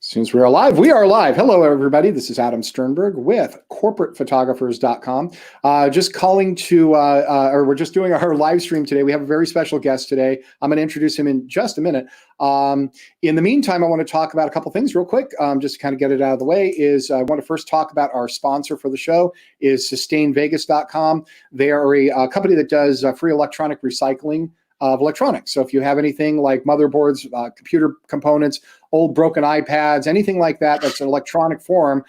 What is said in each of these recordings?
Since we are live. Hello, everybody. This is Adam Sternberg with CorporatePhotographers.com. Just calling to, or we're just doing our live stream today. We have a very special guest today. I'm going to introduce him in just a minute. In the meantime, I want to talk about a couple things real quick, just to kind of get it out of the way. I want to first talk about our sponsor for the show is SustainVegas.com. They are a company that does free electronic recycling of electronics. So if you have anything like motherboards, computer components, old broken iPads, anything like that that's an electronic form,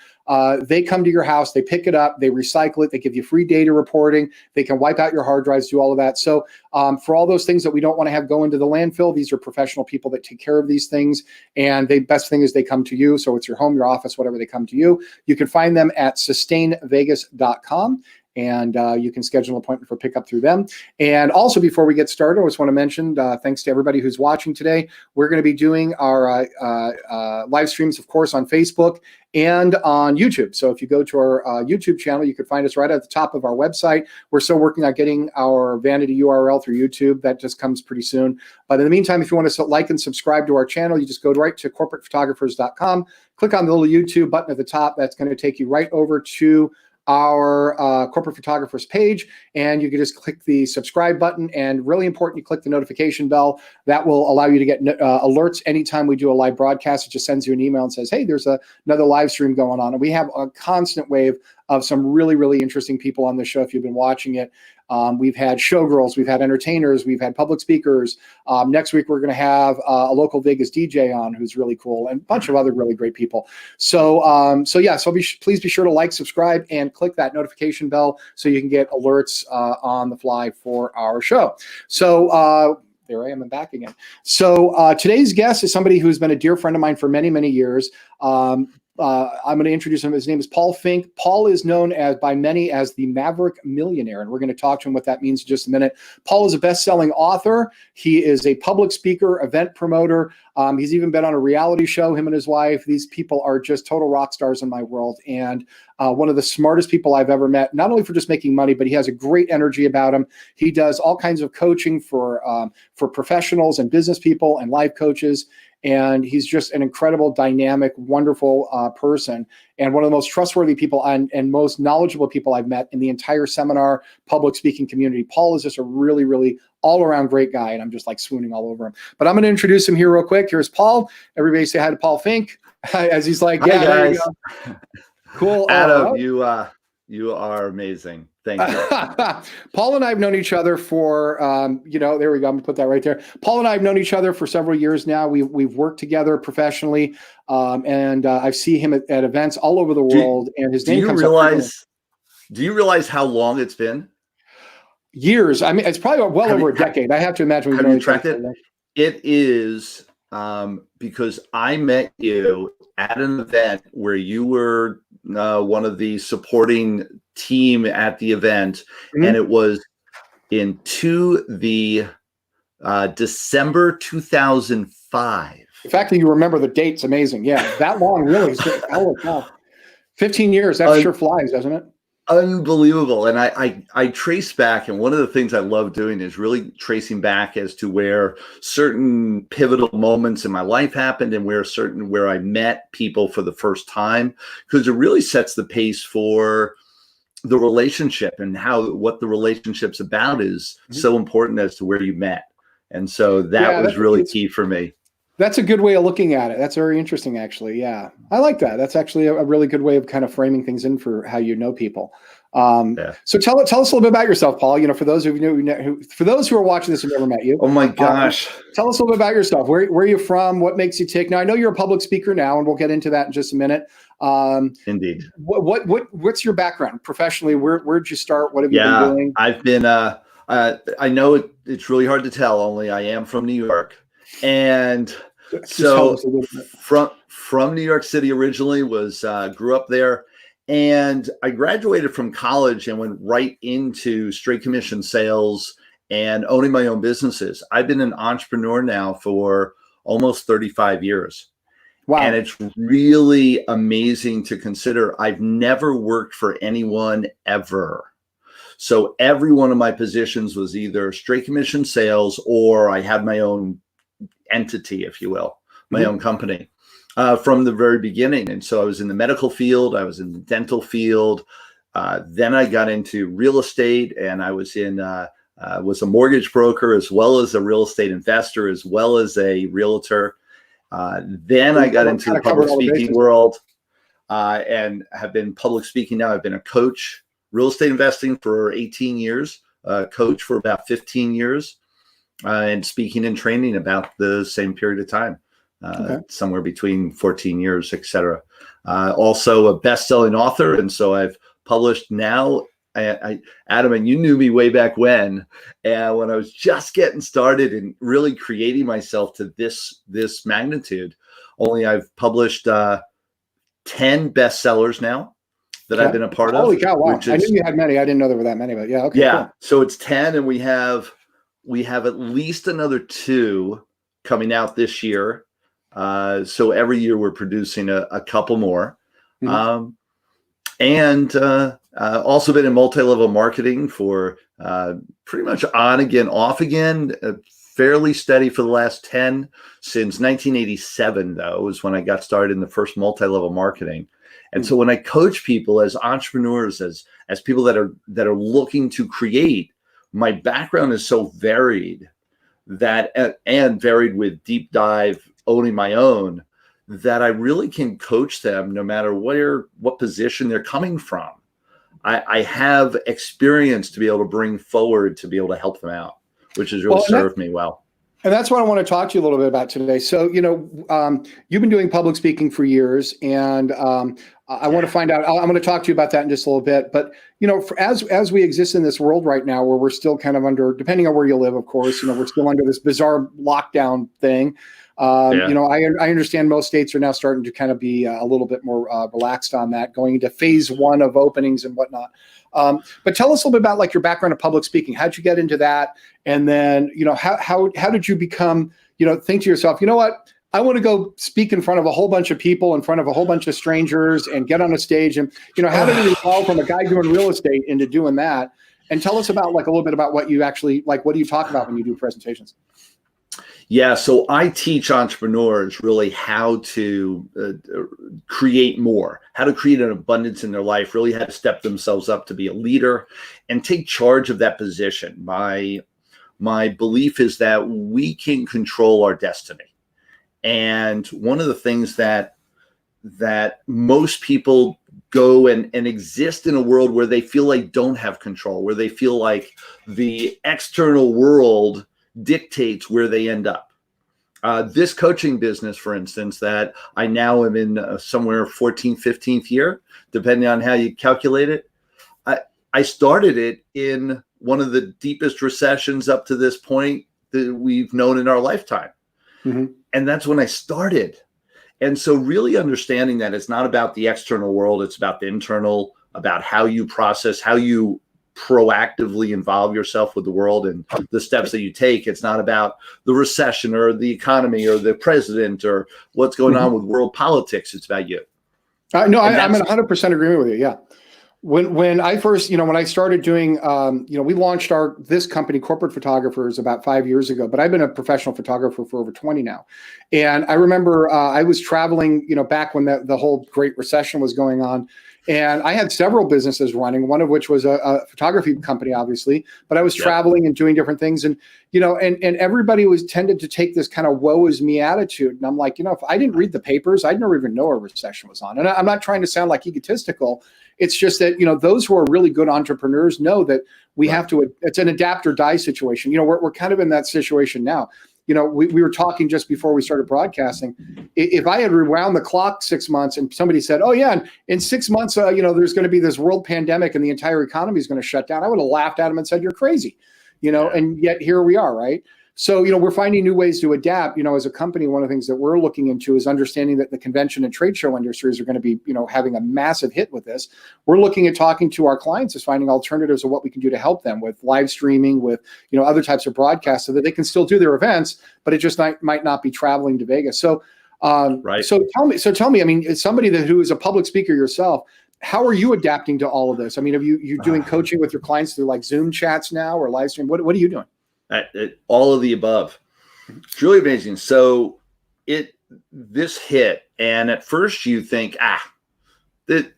they come to your house, they pick it up, they recycle it, they give you free data reporting, they can wipe out your hard drives, do all of that. So for all those things that we don't want to have go into the landfill, these are professional people that take care of these things. And the best thing is they come to you. So it's your home, your office, whatever, they come to you. You can find them at SustainVegas.com. And you can schedule an appointment for pickup through them. And also, before we get started, I just want to mention, thanks to everybody who's watching today, we're going to be doing our live streams, of course, on Facebook and on YouTube. So if you go to our YouTube channel, you can find us right at the top of our website. We're still working on getting our vanity URL through YouTube. That just comes pretty soon. But in the meantime, if you want to like and subscribe to our channel, you just go right to CorporatePhotographers.com, click on the little YouTube button at the top. That's going to take you right over to our corporate photographers page, and you can just click the subscribe button, and really important, you click the notification bell. That will allow you to get alerts anytime we do a live broadcast. It just sends you an email and says, hey, there's another live stream going on. And we have a constant wave of some really, really interesting people on the show if you've been watching it. We've had showgirls, we've had entertainers, we've had public speakers. Next week, we're going to have a local Vegas DJ on who's really cool, and a bunch of other really great people. So please be sure to like, subscribe, and click that notification bell so you can get alerts on the fly for our show. So there I am, I'm back again. So today's guest is somebody who's been a dear friend of mine for many, many years. I'm going to introduce him. His name is Paul Finck. Paul is known by many as the Maverick Millionaire, and we're going to talk to him what that means in just a minute. Paul is a best-selling author. He is a public speaker, event promoter. He's even been on a reality show, him and his wife. These people are just total rock stars in my world, and one of the smartest people I've ever met, not only for just making money, but he has a great energy about him. He does all kinds of coaching for professionals and business people and life coaches. And he's just an incredible, dynamic, wonderful person, and one of the most trustworthy people and most knowledgeable people I've met in the entire seminar public speaking community. Paul is just a really, really all-around great guy, and I'm just like swooning all over him. But I'm going to introduce him here real quick. Here's Paul. Everybody say hi to Paul Finck. As he's like, yeah, there you go. Cool. Adam, you are amazing. Thank you. Paul and I have known each other for, there we go. I'm gonna put that right there. Paul and I have known each other for several years now. We've worked together professionally, and I see him at events all over the world. And his name comes up. Do you realize how long it's been? Years. I mean, it's probably well over a decade. I have to imagine. Have you tracked it? It is because I met you at an event where you were one of the supporting team at the event, and it was into the December 2005. The fact that you remember the date's amazing. Yeah, that long, really. Oh, wow. 15 years. That sure flies, doesn't it? Unbelievable. And I trace back, and one of the things I love doing is really tracing back as to where certain pivotal moments in my life happened, and where I met people for the first time, because it really sets the pace for the relationship, and what the relationship's about is so important as to where you met. And so that was really key for me. That's a good way of looking at it. That's very interesting, actually. Yeah, I like that. That's actually a really good way of kind of framing things in for how you know people. So tell us a little bit about yourself, Paul. For those of you for those who are watching this who've never met you. Oh my gosh! Tell us a little bit about yourself. Where are you from? What makes you tick? Now, I know you're a public speaker now, and we'll get into that in just a minute. Indeed. What's your background professionally? Where'd you start? What have you been doing? I've been. I know it's really hard to tell. Only I am from New York, and so from New York City originally. Grew up there. And I graduated from college and went right into straight commission sales and owning my own businesses. I've been an entrepreneur now for almost 35 years. Wow. And it's really amazing to consider. I've never worked for anyone ever. So every one of my positions was either straight commission sales or I had my own entity, if you will, my own company. from the very beginning. And so I was in the medical field, I was in the dental field. Then I got into real estate, and I was was a mortgage broker, as well as a real estate investor, as well as a realtor. Then I got into the public speaking world, and have been public speaking now. I've been a coach, real estate investing for 18 years, coach for about 15 years, and speaking and training about the same period of time, somewhere between 14 years, et cetera. Also a best-selling author. And so I've published now, Adam, and you knew me way back when I was just getting started and really creating myself to this magnitude. Only I've published 10 bestsellers now that I've been a part of. Holy cow! Wow, I knew you had many. I didn't know there were that many, but yeah, okay. Yeah, cool. So it's 10, and we have at least another 2 coming out this year. So every year we're producing a couple more. Mm-hmm. And also been in multi-level marketing for pretty much on again, off again, fairly steady for the last 10. Since 1987, though, is when I got started in the first multi-level marketing. And so when I coach people as entrepreneurs, as people that are looking to create, my background is so varied and varied with deep dive owning my own, that I really can coach them no matter what position they're coming from. I have experience to be able to bring forward to be able to help them out, which has really served me well. And that's what I want to talk to you a little bit about today. So, you've been doing public speaking for years, and I want to find out, I'm going to talk to you about that in just a little bit. But, as we exist in this world right now, where we're still kind of under, depending on where you live, of course, we're still under this bizarre lockdown thing. I understand most states are now starting to kind of be a little bit more relaxed on that, going into phase 1 of openings and whatnot. But tell us a little bit about like your background in public speaking. How'd you get into that? And then, how did you become, think to yourself, you know what, I want to go speak in front of a whole bunch of people, in front of a whole bunch of strangers, and get on a stage. And, how did it evolve from a guy doing real estate into doing that? And tell us about like a little bit about what you actually, like, what do you talk about when you do presentations? Yeah, so I teach entrepreneurs really how to create more, how to create an abundance in their life, really how to step themselves up to be a leader and take charge of that position. My belief is that we can control our destiny. And one of the things that most people go and exist in a world where they feel like don't have control, where they feel like the external world dictates where they end up. This coaching business, for instance, that I now am in somewhere 14th, 15th year, depending on how you calculate it. I started it in one of the deepest recessions up to this point that we've known in our lifetime. Mm-hmm. And that's when I started. And so really understanding that it's not about the external world, it's about the internal, about how you process, how you proactively involve yourself with the world and the steps that you take. It's not about the recession or the economy or the president or what's going on with world politics. It's about you. No, I'm in 100% agreement with you. Yeah. When I first, when I started doing, we launched this company, Corporate Photographers, about 5 years ago, but I've been a professional photographer for over 20 now. And I remember I was traveling, back when the whole Great Recession was going on. And I had several businesses running, one of which was a photography company, obviously, but I was traveling and doing different things. And, and everybody tended to take this kind of woe is me attitude. And I'm like, if I didn't read the papers, I'd never even know a recession was on. And I'm not trying to sound like egotistical. It's just that, those who are really good entrepreneurs know that we have to, it's an adapt or die situation. We're kind of in that situation now. We were talking just before we started broadcasting. If I had rewound the clock 6 months and somebody said, oh yeah, in 6 months, there's going to be this world pandemic and the entire economy is going to shut down, I would have laughed at them and said, you're crazy, and yet here we are, right? So, we're finding new ways to adapt. As a company, one of the things that we're looking into is understanding that the convention and trade show industries are going to be, having a massive hit with this. We're looking at talking to our clients is finding alternatives of what we can do to help them with live streaming, with, other types of broadcasts so that they can still do their events, but it just might not be traveling to Vegas. So, right. So tell me, I mean, as somebody who is a public speaker yourself, how are you adapting to all of this? I mean, are you doing coaching with your clients through like Zoom chats now or live stream? What are you doing? All of the above. It's really amazing. So this hit, And at first you think, the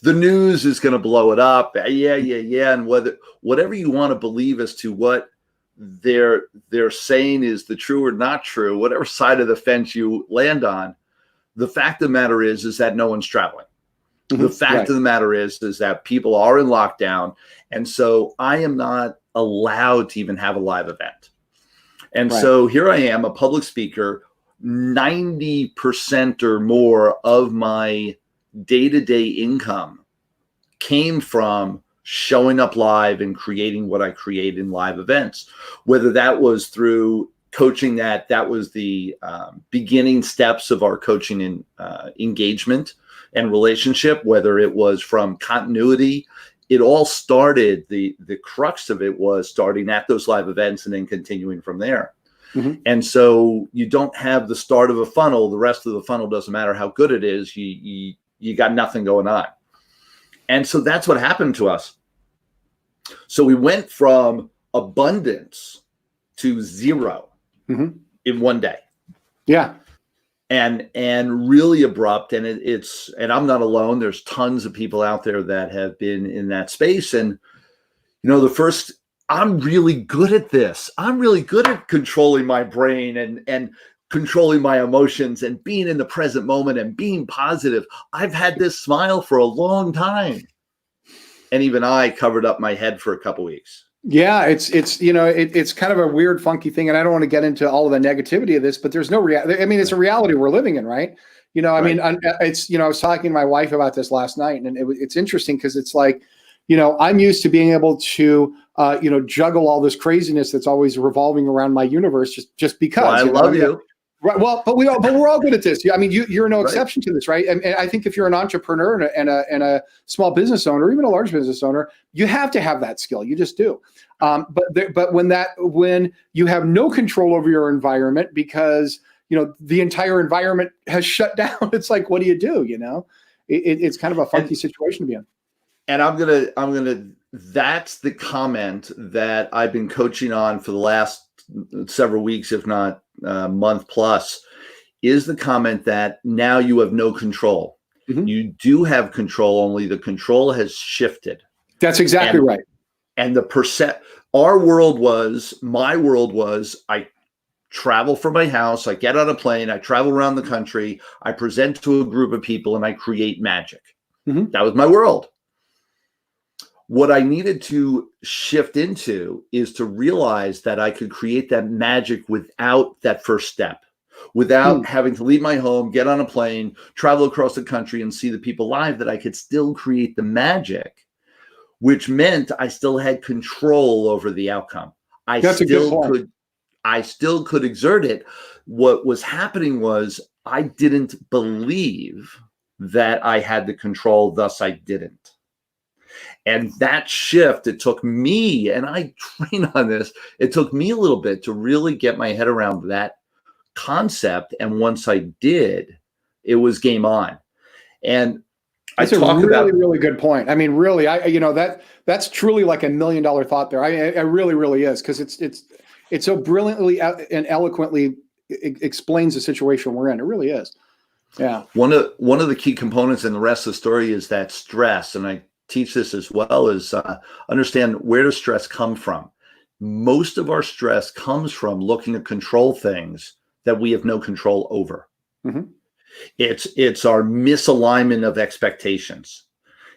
news is going to blow it up. Yeah. And whatever you want to believe as to what they're saying is the true or not true, whatever side of the fence you land on, the fact of the matter is that no one's traveling. The fact of the matter is that people are in lockdown. And so I am not allowed to even have a live event. And so here I am, a public speaker. 90% or more of my day-to-day income came from showing up live and creating what I create in live events, whether that was through coaching that was the beginning steps of our coaching in engagement and relationship, whether it was from continuity. It all started, the crux of it was starting at those live events and then continuing from there. And so you don't have the start of a funnel. The rest of the funnel doesn't matter how good it is. You got nothing going on. And so that's what happened to us. So we went from abundance to zero in one day. Yeah. And really abrupt. And and I'm not alone. There's tons of people out there that have been in that space. And, I'm really good at this. I'm really good at controlling my brain and controlling my emotions and being in the present moment and being positive. I've had this smile for a long time. And even I covered up my head for a couple of weeks. Yeah, it's kind of a weird, funky thing. And I don't want to get into all of the negativity of this, but there's no reality. I mean, it's a reality we're living in, right? I mean, I was talking to my wife about this last night, and it's interesting because it's like, I'm used to being able to, juggle all this craziness that's always revolving around my universe just because. Well, I love you. Right. Well, but we're all good at this. I mean, you're no exception to this, right? And I think if you're an entrepreneur and a small business owner, even a large business owner, you have to have that skill. You just do. But when you have no control over your environment because the entire environment has shut down, it's like, what do you do? It's kind of a funky situation to be in. And I'm gonna. That's the comment that I've been coaching on for the last several weeks, if not month plus, is the comment that now you have no control. You do have control, only the control has shifted. That's exactly right. And my world was, I travel from my house, I get on a plane, I travel around the country, I present to a group of people, and I create magic. That was my world. What I needed to shift into is to realize that I could create that magic without that first step, without having to leave my home, get on a plane, travel across the country and see the people live, that I could still create the magic, which meant I still had control over the outcome. I still could exert it. What was happening was I didn't believe that I had the control, thus I didn't. And that shift, it took me, and I train on this, it took me a little bit to really get my head around that concept. And once I did, it was game on. And that's a really good point. I mean, really, that's truly like $1 million thought there. I really, really is, because it's so brilliantly and eloquently explains the situation we're in. It really is. Yeah. One of the key components in the rest of the story is that stress, and I teach this as well, is understand, where does stress come from? Most of our stress comes from looking to control things that we have no control over. It's our misalignment of expectations.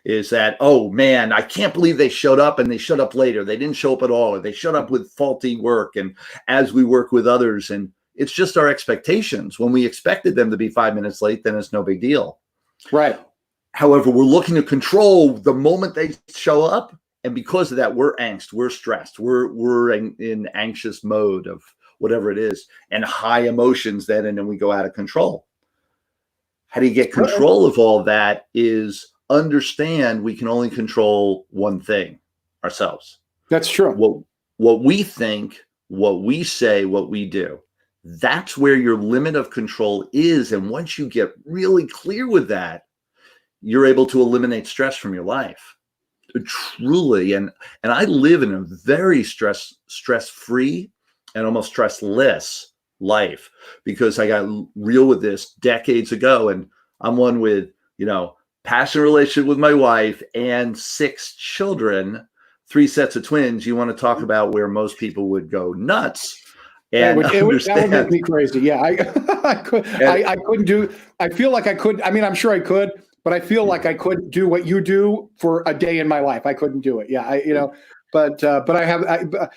Is that, oh man, I can't believe they showed up, and they showed up later. They didn't show up at all, or they showed up with faulty work. And as we work with others, and it's just our expectations. When we expected them to be 5 minutes late, then it's no big deal. Right. However, we're looking to control the moment they show up. And because of that, we're angst, we're stressed, we're in anxious mode of whatever it is, and high emotions then, and then we go out of control. How do you get control of all that? Is understand we can only control one thing, ourselves. That's true. What we think, what we say, what we do. That's where your limit of control is. And once you get really clear with that, you're able to eliminate stress from your life. Truly. And I live in a very stress-free and almost stressless life, because I got real with this decades ago. And I'm one with, passionate relationship with my wife and 6 children, 3 sets of twins. You want to talk about where most people would go nuts. And that would make me crazy. Yeah, I couldn't do. I feel like I could. I mean, I'm sure I could, but I feel like I couldn't do what you do for a day in my life. I couldn't do it. Yeah, but I have.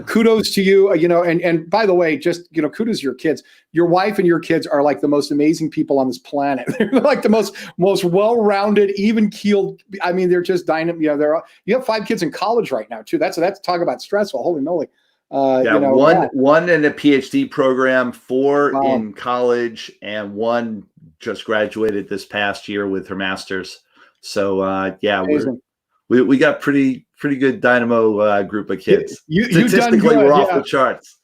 Kudos to you. And by the way, just kudos to your kids. Your wife and your kids are like the most amazing people on this planet. They're like the most well-rounded, even-keeled. I mean, they're just dynamic. You have 5 kids in college right now too. That's talk about stressful. Holy moly. One in a PhD program, 4 in college, and 1 just graduated this past year with her master's. So we got pretty good dynamo group of kids. You've done good. We're off the charts.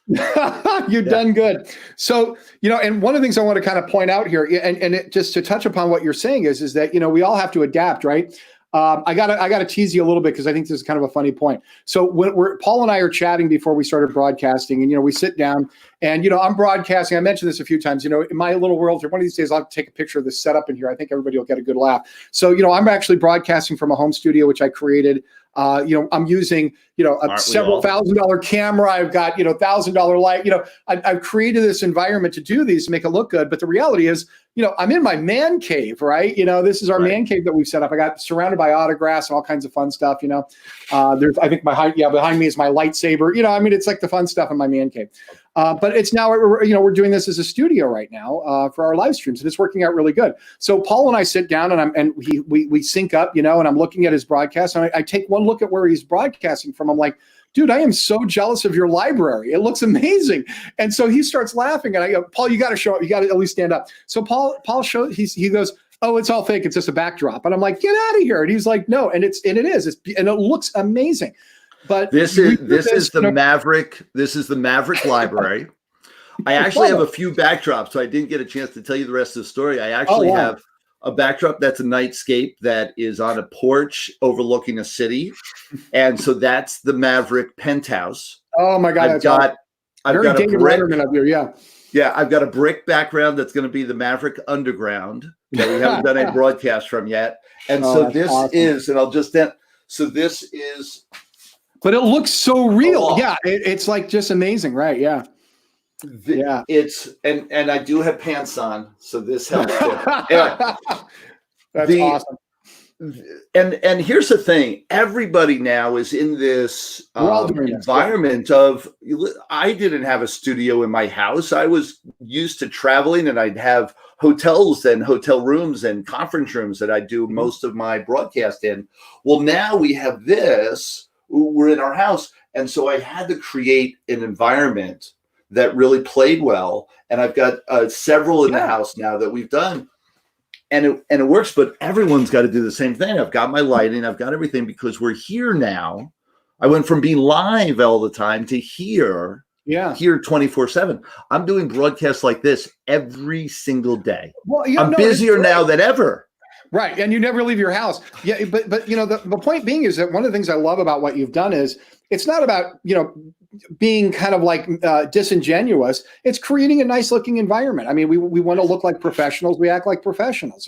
You've done good. So, and one of the things I want to kind of point out here, and just to touch upon what you're saying is that, we all have to adapt, right? I gotta tease you a little bit, because I think this is kind of a funny point. So when Paul and I are chatting before we started broadcasting, and we sit down, and I'm broadcasting. I mentioned this a few times. In my little world, one of these days I'll take a picture of this setup in here. I think everybody will get a good laugh. So I'm actually broadcasting from a home studio which I created. I'm using a several $1,000 camera. I've got $1,000 light. I've created this environment to do these to make it look good. But the reality is, I'm in my man cave, right? This is our man cave that we've set up. I got surrounded by autographs and all kinds of fun stuff. There's, I think behind me is my lightsaber. It's like the fun stuff in my man cave. But it's now we're doing this as a studio right now for our live streams, and it's working out really good. So Paul and I sit down, and we sync up, and I'm looking at his broadcast, and I take one look at where he's broadcasting from. I'm like, dude, I am so jealous of your library. It looks amazing. And so he starts laughing, and I go, Paul, you got to show up. You got to at least stand up. So Paul shows. He goes, oh, it's all fake. It's just a backdrop. And I'm like, get out of here. And he's like, no, and it looks amazing. But this is the Maverick library. I actually have a few backdrops, so I didn't get a chance to tell you the rest of the story. I actually have a backdrop that's a nightscape that is on a porch overlooking a city, and so that's the Maverick penthouse. Oh my God! I've got a brick up here. Yeah, I've got a brick background that's going to be the Maverick Underground that we haven't done a broadcast from yet. And so this is, and I'll just then. So this is. But it looks so real. Yeah, it's like just amazing, right? Yeah. It's and I do have pants on, so this helps. Anyway, That's awesome. And here's the thing: everybody now is in this environment of. I didn't have a studio in my house. I was used to traveling, and I'd have hotels and hotel rooms and conference rooms that I do most of my broadcast in. Well, now we have this. We're in our house. And so I had to create an environment that really played well. And I've got several in the house now that we've done. And it works, but everyone's got to do the same thing. I've got my lighting. I've got everything, because we're here now. I went from being live all the time to here 24/7. I'm doing broadcasts like this every single day. Well, I'm busier now than ever. Right. And you never leave your house. Yeah. But the point being is that one of the things I love about what you've done is it's not about, being kind of like disingenuous. It's creating a nice looking environment. I mean, we want to look like professionals. We act like professionals,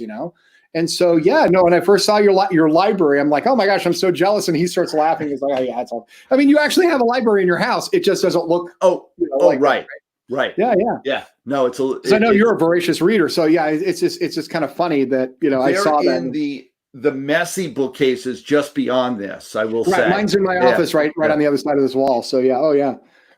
And so, when I first saw your library, I'm like, oh my gosh, I'm so jealous. And he starts laughing. He's like, oh yeah, it's all. I mean, you actually have a library in your house. It just doesn't look. Right. Yeah. No, I know you're a voracious reader, so it's just kind of funny that I saw that in the messy bookcases just beyond this. I will say, mine's in my office, right on the other side of this wall. So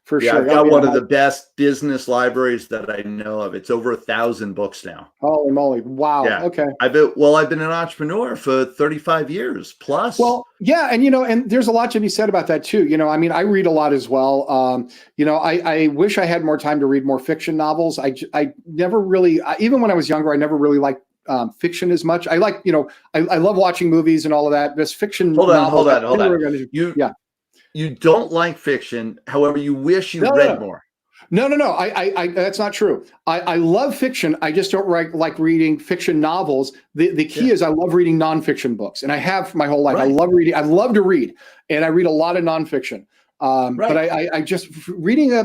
for sure. I've got one of the best business libraries that I know of. It's over 1,000 books now. Holy moly! Wow. Yeah. Okay. I've been an entrepreneur for 35 years plus. Well, yeah, and there's a lot to be said about that too. I mean, I read a lot as well. I wish I had more time to read more fiction novels. I never really, even when I was younger, I never really liked fiction as much. I like, I love watching movies and all of that. This fiction. Hold on. You don't like fiction, however, you wish you read more. No. I that's not true. I love fiction. I just don't like reading fiction novels. The key is I love reading nonfiction books, and I have my whole life. Right. I love reading. I love to read, and I read a lot of nonfiction. But I just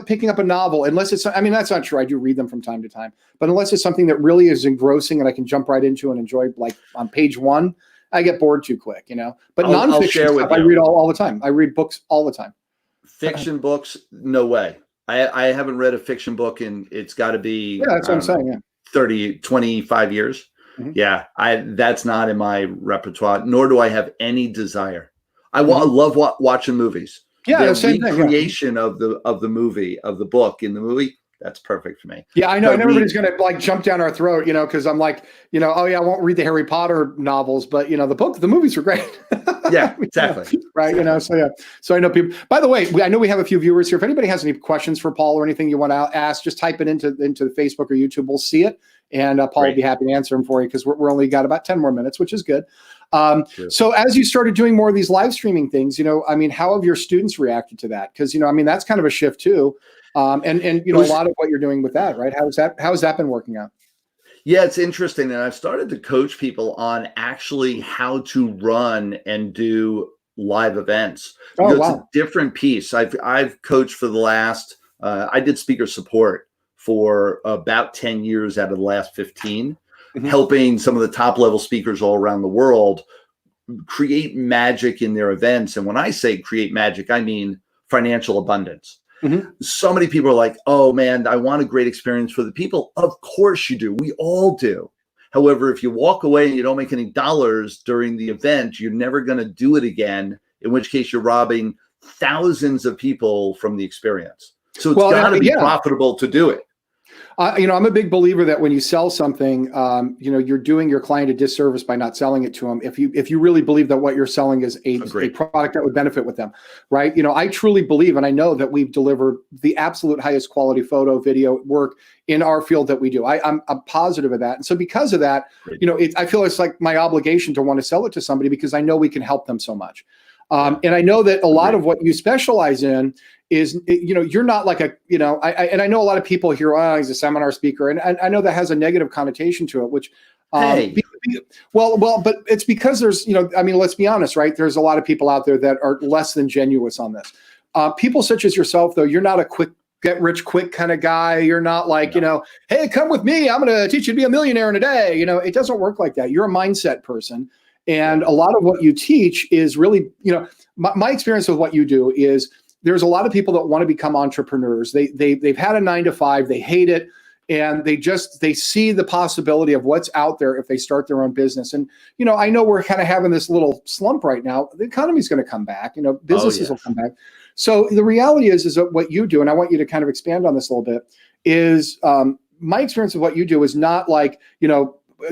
picking up a novel, unless it's, I mean, that's not true. I do read them from time to time, but unless it's something that really is engrossing and I can jump right into and enjoy, like on page one, I get bored too quick, but nonfiction stuff, I read all the time. I read books all the time. Fiction books, no way. I haven't read a fiction book in, it's got to be, that's what I'm saying. Yeah. 30, 25 years. Mm-hmm. Yeah. That's not in my repertoire, nor do I have any desire. I love watching movies. Yeah. The same recreation thing, yeah. of the movie, of the book in the movie. That's perfect for me. Yeah, I know. And everybody's going to like jump down our throat, because I'm like, oh yeah, I won't read the Harry Potter novels, but the movies are great. Yeah, exactly. Right. Exactly. So I know people, by the way, I know we have a few viewers here. If anybody has any questions for Paul or anything you want to ask, just type it into the Facebook or YouTube. We'll see it. And Paul will be happy to answer them for you, because we're only got about 10 more minutes, which is good. So as you started doing more of these live streaming things, how have your students reacted to that? Because, that's kind of a shift too. And a lot of what you're doing with that, right? How has that been working out? Yeah, it's interesting. And I've started to coach people on actually how to run and do live events. Oh, wow. It's a different piece. I've coached for the last, I did speaker support for about 10 years out of the last 15, helping some of the top level speakers all around the world create magic in their events. And when I say create magic, I mean financial abundance. So many people are like, oh man, I want a great experience for the people. Of course you do. We all do. However, if you walk away and you don't make any dollars during the event, you're never going to do it again, in which case you're robbing thousands of people from the experience. So it's got to be profitable to do it. I'm a big believer that when you sell something, you're doing your client a disservice by not selling it to them. If you really believe that what you're selling is a product that would benefit with them, right? I truly believe, and I know that we've delivered the absolute highest quality photo, video work in our field that we do. I'm positive of that. And so because of that, I feel it's like my obligation to want to sell it to somebody, because I know we can help them so much. And I know that a lot of what you specialize in is, you're not like and I know a lot of people hear, oh, he's a seminar speaker. And I know that has a negative connotation to it, which, but it's because there's, let's be honest, right? There's a lot of people out there that are less than genuine on this. People such as yourself, though, you're not a quick, get rich quick kind of guy. You're not like, hey, come with me, I'm going to teach you to be a millionaire in a day. It doesn't work like that. You're a mindset person. And a lot of what you teach is really, my experience with what you do is there's a lot of people that want to become entrepreneurs. They've had a 9-to-5, they hate it. And they see the possibility of what's out there if they start their own business. And, I know we're kind of having this little slump right now. The economy is going to come back, businesses will come back. So the reality is that what you do, and I want you to kind of expand on this a little bit, is my experience of what you do is not like,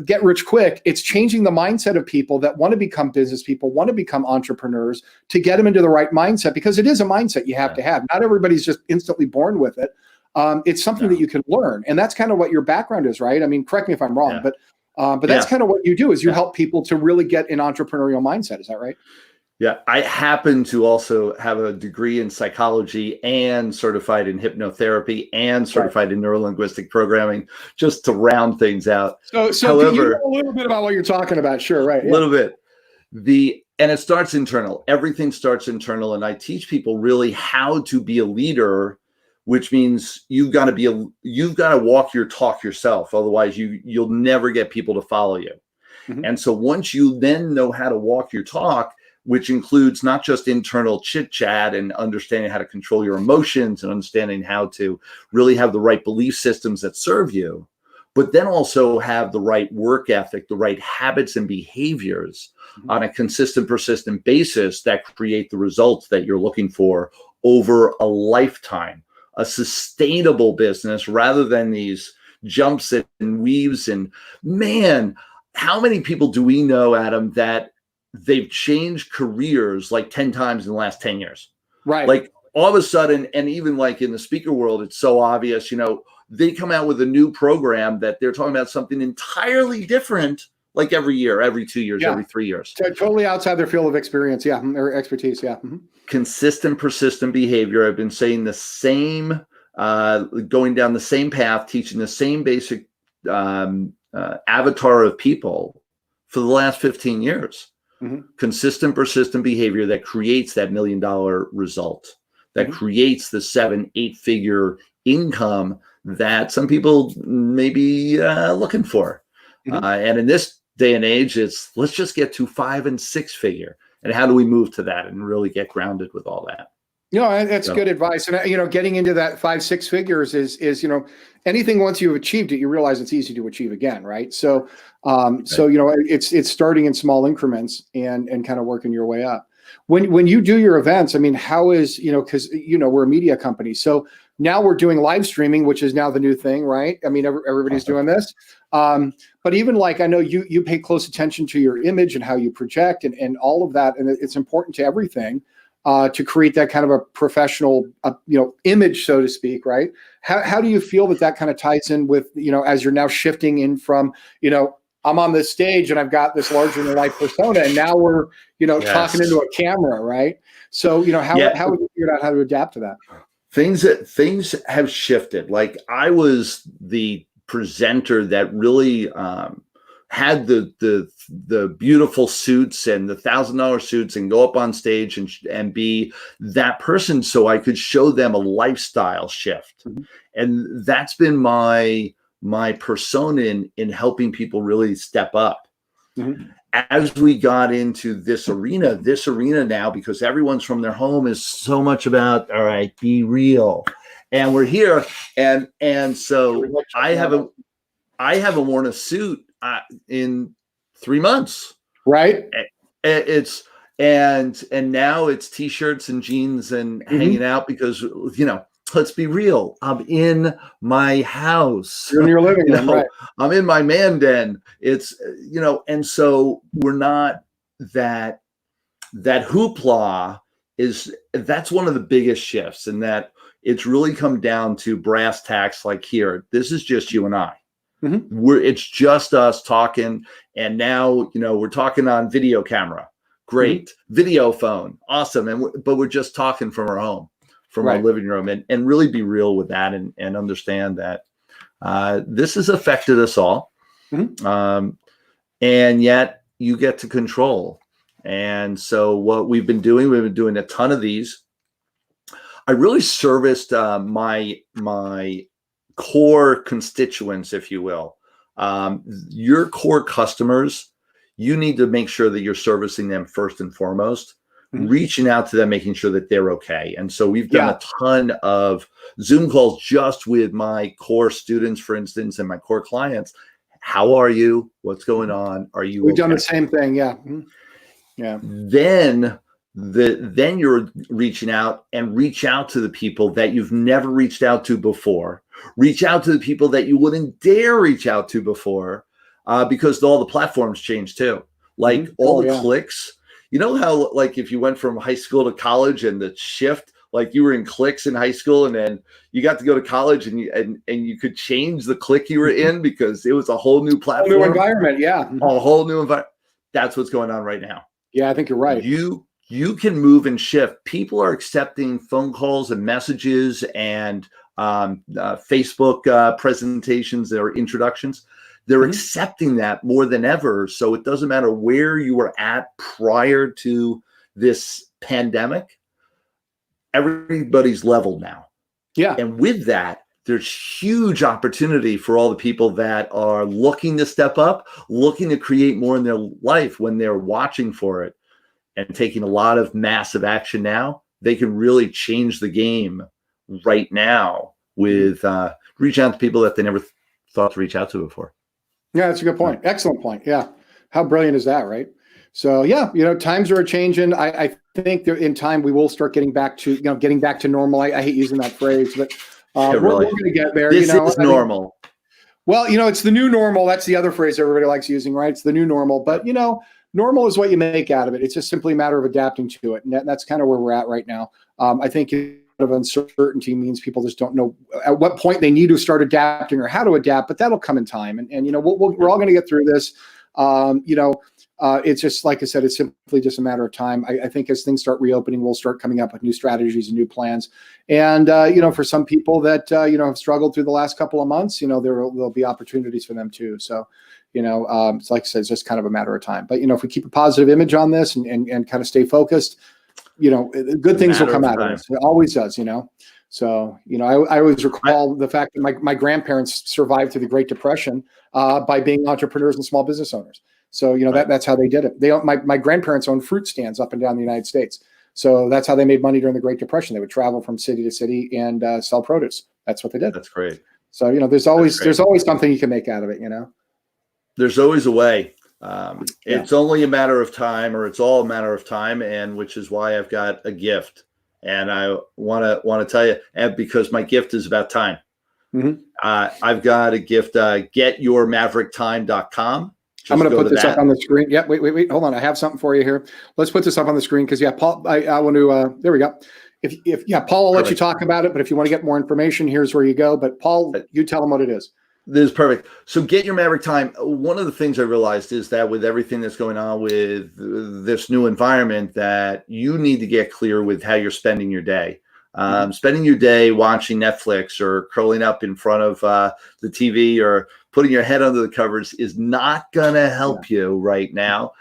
get rich quick. It's changing the mindset of people that want to become business people, want to become entrepreneurs, to get them into the right mindset, because it is a mindset you have to have. Not everybody's just instantly born with it. It's something that you can learn. And that's kind of what your background is, right? I mean, correct me if I'm wrong, but that's kind of what you do, is you help people to really get an entrepreneurial mindset. Is that right? Yeah, I happen to also have a degree in psychology and certified in hypnotherapy and certified in neurolinguistic programming, just to round things out. So however, can you know a little bit about what you're talking about? Sure, right. A little bit. And it starts internal. Everything starts internal. And I teach people really how to be a leader, which means you've got to walk your talk yourself. Otherwise, you'll never get people to follow you. And so once you then know how to walk your talk, which includes not just internal chit chat and understanding how to control your emotions and understanding how to really have the right belief systems that serve you, but then also have the right work ethic, the right habits and behaviors on a consistent, persistent basis that create the results that you're looking for over a lifetime, a sustainable business rather than these jumps and weaves. And man, how many people do we know, Adam, that they've changed careers like 10 times in the last 10 years? Right. Like all of a sudden, and even like in the speaker world, it's so obvious, they come out with a new program that they're talking about something entirely different, like every year, every 2 years, every 3 years. Totally outside their field of experience. Yeah. Or expertise. Yeah. Consistent, persistent behavior. I've been saying the same, going down the same path, teaching the same basic avatar of people for the last 15 years. Consistent, persistent behavior that creates that $1 million result that creates the 7-8 figure income that some people may be looking for. And in this day and age, it's let's just get to 5 and 6 figure. And how do we move to that and really get grounded with all that? That's good advice. And, getting into that 5, 6 figures is, anything once you've achieved it, you realize it's easy to achieve again. Right. So, it's starting in small increments and kind of working your way up. When you do your events, I mean, how is, because, we're a media company. So now we're doing live streaming, which is now the new thing, right? I mean, everybody's doing this. But even like, I know you pay close attention to your image and how you project and all of that. And it's important to everything to create that kind of a professional, image, so to speak, right? How do you feel that kind of ties in with, as you're now shifting in from, I'm on this stage and I've got this larger than life persona, and now we're, talking into a camera, right? So, how have you figured out how to adapt to that? Things have shifted. Like I was the presenter that really had the beautiful suits and the $1,000 suits and go up on stage and be that person, so I could show them a lifestyle shift. And that's been my persona in helping people really step up. As we got into this arena now, because everyone's from their home, is so much about, all right, be real. And we're here. And so I haven't worn a suit in 3 months. Right. And now it's t-shirts and jeans and hanging out because, let's be real. I'm in my house. You're in your living room, right? I'm in my man den. It's, and so we're not that hoopla that's one of the biggest shifts, in that it's really come down to brass tacks. Like here, this is just you and I. It's just us talking. And now, we're talking on video camera. Great. Video phone. Awesome. But we're just talking from our home, from our living room, and really be real with that and understand that this has affected us all. And yet you get to control. And so what we've been doing a ton of these. I really serviced my core constituents, if you will. Your core customers, you need to make sure that you're servicing them first and foremost. Reaching out to them, making sure that they're okay. And so we've done a ton of Zoom calls just with my core students, for instance, and my core clients. How are you? What's going on? Are you We've okay? done the same thing. Yeah. Then you're reaching out to the people that you've never reached out to before. Reach out to the people that you wouldn't dare reach out to before, because all the platforms change too. Like all the clicks. You know how, like, if you went from high school to college and the shift, like you were in cliques in high school and then you got to go to college and you could change the clique you were in because it was a whole new platform. Whole new environment, A whole new environment. That's what's going on right now. Yeah, I think you're right. You can move and shift. People are accepting phone calls and messages and Facebook presentations or introductions. They're accepting that more than ever. So it doesn't matter where you were at prior to this pandemic. Everybody's leveled now. Yeah. And with that, there's huge opportunity for all the people that are looking to step up, looking to create more in their life when they're watching for it and taking a lot of massive action now. They can really change the game right now with reaching out to people that they never thought to reach out to before. Yeah, that's a good point. Excellent point. Yeah. How brilliant is that, right? So yeah, times are changing. I think that in time we will start getting back to, getting back to normal. I hate using that phrase, but we're going to get there. This is normal. Well, it's the new normal. That's the other phrase everybody likes using, right? It's the new normal. But, normal is what you make out of it. It's just simply a matter of adapting to it. And that's kind of where we're at right now. I think of uncertainty means people just don't know at what point they need to start adapting or how to adapt, but that'll come in time. And we're all going to get through this. It's just, like I said, it's simply just a matter of time. I think as things start reopening, we'll start coming up with new strategies and new plans. And, for some people that, have struggled through the last couple of months, there'll be opportunities for them too. So, it's like I said, it's just kind of a matter of time. But, if we keep a positive image on this and kind of stay focused, good things will come out of time. this. It always does, So, I always recall the fact that my grandparents survived through the Great Depression by being entrepreneurs and small business owners. So, that's how they did it. My grandparents owned fruit stands up and down the United States. So that's how they made money during the Great Depression. They would travel from city to city and sell produce. That's what they did. That's great. So, there's always something you can make out of it, There's always a way. It's only a matter of time, or it's all a matter of time, and which is why I've got a gift. And I want to tell you, and because my gift is about time. Mm-hmm. I've got a gift, getyourmaverickTime.com. I'm going to put this up on the screen. Yeah, wait. Hold on. I have something for you here. Let's put this up on the screen because, Paul, I want to, there we go. Paul, I'll let you talk about it, but if you want to get more information, here's where you go. But Paul, you tell them what it is. This is perfect. So Get Your Maverick Time. One of the things I realized is that with everything that's going on with this new environment, that you need to get clear with how you're spending your day. Spending your day watching Netflix or curling up in front of the TV or putting your head under the covers is not going to help you right now.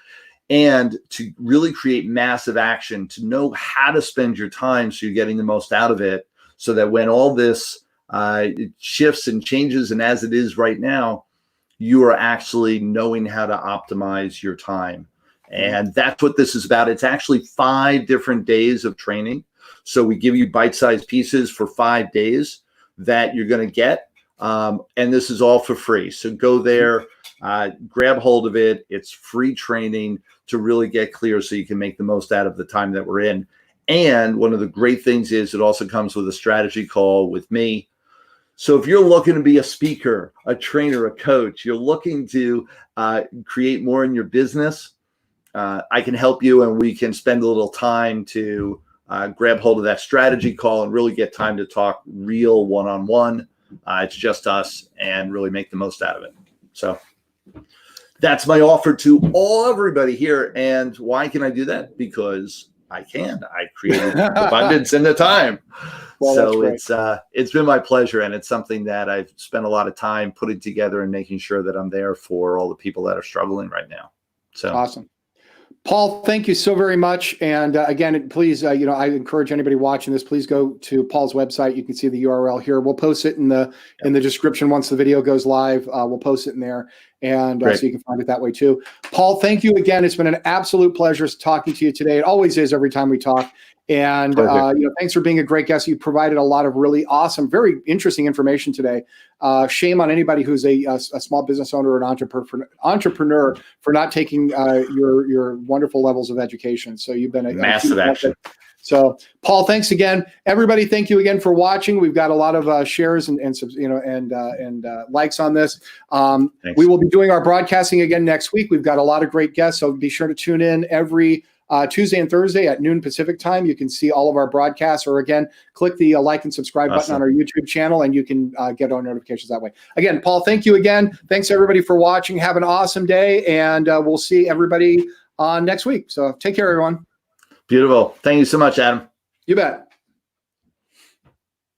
And to really create massive action, to know how to spend your time so you're getting the most out of it, so that when all this it shifts and changes, and as it is right now, you are actually knowing how to optimize your time. And that's what this is about. It's actually 5 different days of training. So we give you bite-sized pieces for 5 days that you're going to get. And this is all for free. So go there, grab hold of it. It's free training to really get clear so you can make the most out of the time that we're in. And one of the great things is it also comes with a strategy call with me. So if you're looking to be a speaker, a trainer, a coach, you're looking to create more in your business, I can help you, and we can spend a little time to grab hold of that strategy call and really get time to talk real one-on-one. It's just us, and really make the most out of it. So that's my offer to everybody here. And why can I do that? Because I can. I created abundance in the time. Well, so it's been my pleasure, and it's something that I've spent a lot of time putting together and making sure that I'm there for all the people that are struggling right now. So awesome. Paul, thank you so very much. And again, please, I encourage anybody watching this, please go to Paul's website. You can see the URL here. We'll post it in the description once the video goes live. We'll post it in there, and so you can find it that way too. Paul, thank you again. It's been an absolute pleasure talking to you today. It always is every time we talk. And thanks for being a great guest. You provided a lot of really awesome, very interesting information today. Shame on anybody who's a small business owner or an entrepreneur for not taking your wonderful levels of education. So you've been a massive action. So Paul, thanks again. Everybody, thank you again for watching. We've got a lot of shares and likes on this. We will be doing our broadcasting again next week. We've got a lot of great guests, so be sure to tune in every Tuesday and Thursday at noon Pacific time. You can see all of our broadcasts, or again, click the like and subscribe button on our YouTube channel, and you can get our notifications that way. Again, Paul, thank you again. Thanks everybody for watching. Have an awesome day, and we'll see everybody next week. So take care, everyone. Beautiful. Thank you so much, Adam. You bet.